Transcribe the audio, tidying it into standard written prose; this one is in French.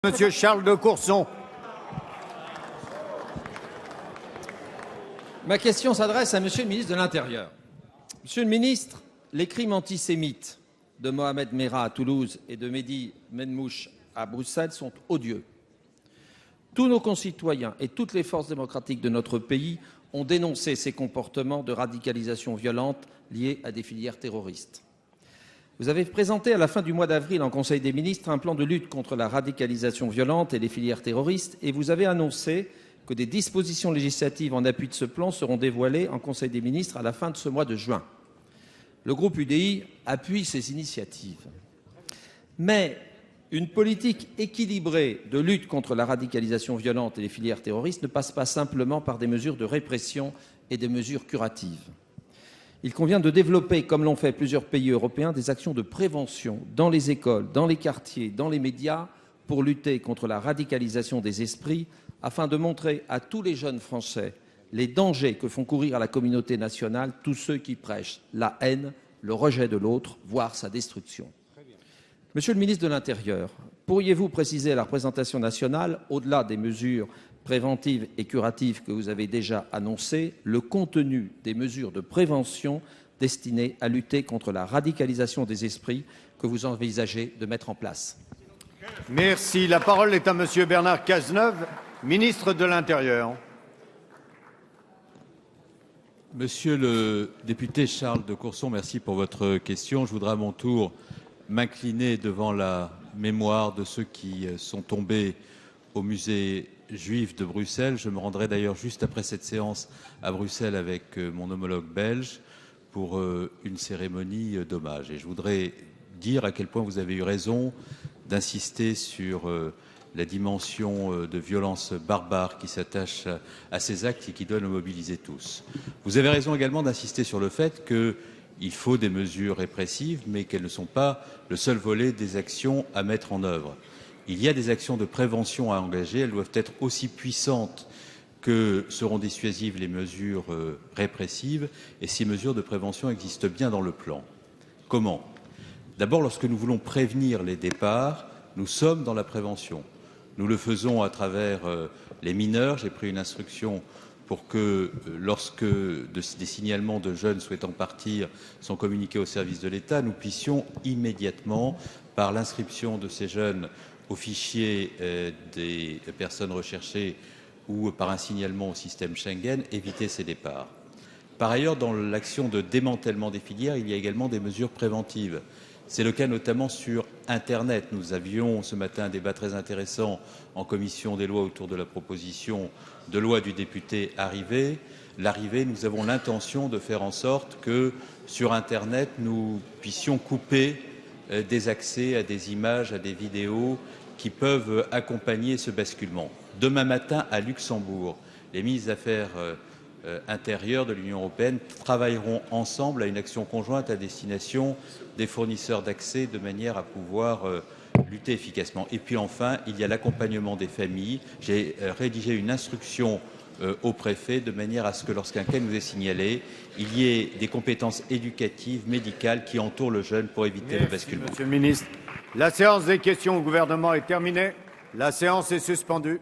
Monsieur Charles de Courson. Ma question s'adresse à Monsieur le ministre de l'Intérieur. Monsieur le ministre, les crimes antisémites de Mohamed Merah à Toulouse et de Mehdi Menmouche à Bruxelles sont odieux. Tous nos concitoyens et toutes les forces démocratiques de notre pays ont dénoncé ces comportements de radicalisation violente liés à des filières terroristes. Vous avez présenté à la fin du mois d'avril en Conseil des ministres un plan de lutte contre la radicalisation violente et les filières terroristes et vous avez annoncé que des dispositions législatives en appui de ce plan seront dévoilées en Conseil des ministres à la fin de ce mois de juin. Le groupe UDI appuie ces initiatives. Mais une politique équilibrée de lutte contre la radicalisation violente et les filières terroristes ne passe pas simplement par des mesures de répression et des mesures curatives. Il convient de développer, comme l'ont fait plusieurs pays européens, des actions de prévention dans les écoles, dans les quartiers, dans les médias, pour lutter contre la radicalisation des esprits, afin de montrer à tous les jeunes Français les dangers que font courir à la communauté nationale tous ceux qui prêchent la haine, le rejet de l'autre, voire sa destruction. Monsieur le ministre de l'Intérieur, pourriez-vous préciser à la représentation nationale, au-delà des mesures préventives et curatives que vous avez déjà annoncées, le contenu des mesures de prévention destinées à lutter contre la radicalisation des esprits que vous envisagez de mettre en place? Merci. La parole est à Monsieur Bernard Cazeneuve, ministre de l'Intérieur. Monsieur le député Charles de Courson, merci pour votre question. Je voudrais à mon tour m'incliner devant la mémoire de ceux qui sont tombés au musée juif de Bruxelles. Je me rendrai d'ailleurs juste après cette séance à Bruxelles avec mon homologue belge pour une cérémonie d'hommage. Et je voudrais dire à quel point vous avez eu raison d'insister sur la dimension de violence barbare qui s'attache à ces actes et qui doit nous mobiliser tous. Vous avez raison également d'insister sur le fait qu'il faut des mesures répressives, mais qu'elles ne sont pas le seul volet des actions à mettre en œuvre. Il y a des actions de prévention à engager, elles doivent être aussi puissantes que seront dissuasives les mesures répressives, et ces mesures de prévention existent bien dans le plan. Comment? D'abord, lorsque nous voulons prévenir les départs, nous sommes dans la prévention. Nous le faisons à travers les mineurs. J'ai pris une instruction pour que, lorsque des signalements de jeunes souhaitant partir sont communiqués au service de l'État, nous puissions immédiatement, par l'inscription de ces jeunes au fichier des personnes recherchées ou par un signalement au système Schengen, éviter ces départs. Par ailleurs, dans l'action de démantèlement des filières, il y a également des mesures préventives. C'est le cas notamment sur Internet. Nous avions ce matin un débat très intéressant en commission des lois autour de la proposition de loi du député Larrivé. Nous avons l'intention de faire en sorte que sur Internet, nous puissions couper des accès à des images, à des vidéos qui peuvent accompagner ce basculement. Demain matin, à Luxembourg, les ministres des Affaires intérieures de l'Union européenne travailleront ensemble à une action conjointe à destination des fournisseurs d'accès de manière à pouvoir lutter efficacement. Et puis enfin, il y a l'accompagnement des familles. J'ai rédigé une instruction au préfet de manière à ce que lorsqu'un cas nous est signalé, il y ait des compétences éducatives, médicales qui entourent le jeune pour éviter le basculement. Monsieur le ministre, la séance des questions au gouvernement est terminée. La séance est suspendue.